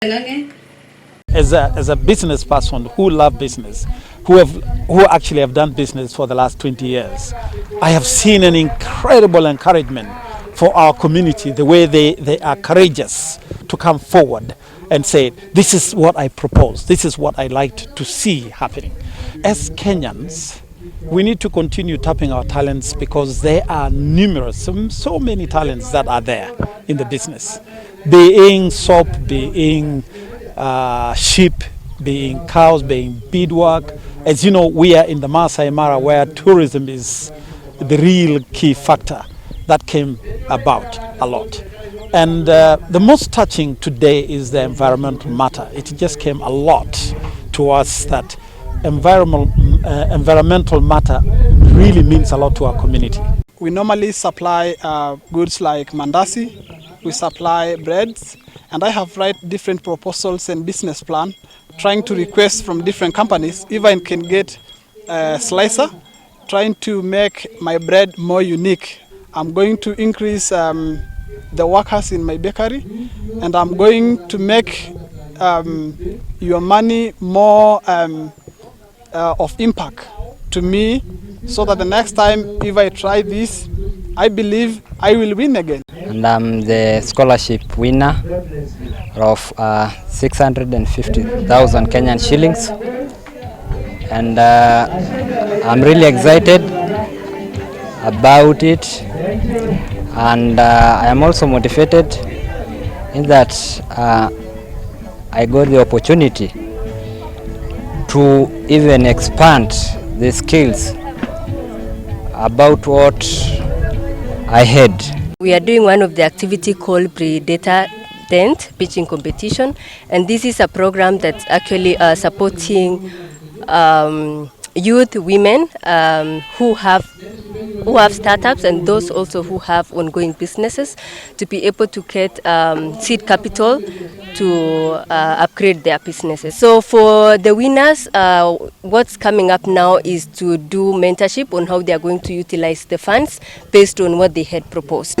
As a business person who love business, who actually have done business for the last 20 years, I have seen an incredible encouragement for our community, the way they are courageous to come forward and say, this is what I propose, this is what I like to see happening. As Kenyans, we need to continue tapping our talents because there are numerous, so many talents that are there in the business. Being soap, being sheep, being cows, being beadwork. As you know, we are in the Maasai Mara where tourism is the real key factor that came about a lot. And the most touching today is the environmental matter. It just came a lot to us that environmental matter really means a lot to our community. We normally supply goods like mandasi, we supply breads, and I have write different proposals and business plan, trying to request from different companies if I can get a slicer, trying to make my bread more unique. I'm going to increase the workers in my bakery, and I'm going to make your money more of impact to me, so that the next time if I try this, I believe I will win again. And I'm the scholarship winner of 650,000 Kenyan shillings, and I'm really excited about it, and I am also motivated in that I got the opportunity to even expand the skills about what I had. We are doing one of the activity called Predator Tent pitching competition, and this is a program that's actually supporting youth women who have startups, and those also who have ongoing businesses, to be able to get seed capital to upgrade their businesses. So for the winners, what's coming up now is to do mentorship on how they are going to utilize the funds based on what they had proposed.